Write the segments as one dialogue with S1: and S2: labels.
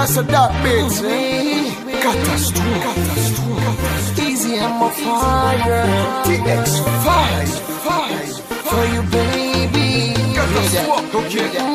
S1: master dark bits, catastrophe.
S2: Easy, I'm a fire.
S1: TX5
S2: For you, baby.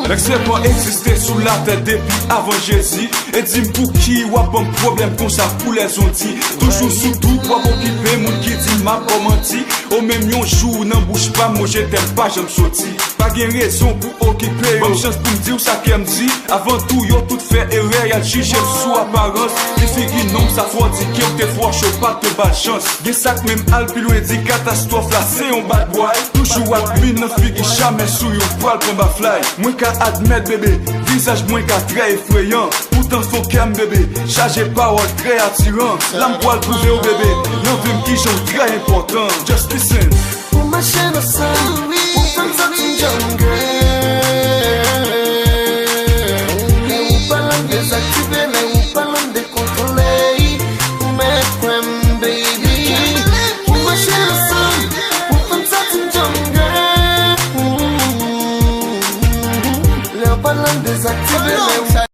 S3: Lèk se pa eksiste sou la tèt depi avan Jésus. E dim pou ki wap an problem kon sa pou les onti. Toujou sou tout wap okipe moun ki di ma pomanti. Ou mèm yon jou nan bouche pa moi j'étais pas j'm soti. Pa gen raison pou okipe yo. Bonne chance pou m'di ou sa kem di. Avant tout yo tout fait erreur y'a jugé sou apparence. Li figi nom sa foti ki ou te fwa chou pa te bad chance. Gen sak mèm al pilou e di catastrophe la se yon bad boy. Toujou ak min nan figi jamais sou yon poil kon ba fly. Mwen ka admet bébé, visage mwen ka très effrayant. Pourtant faut qu'aime bébé, chargé parole très attirant. L'âme poil prouvé au bébé, non vim qui j'en très important. Just listen.
S2: Pour ma chaîne au sein, oui.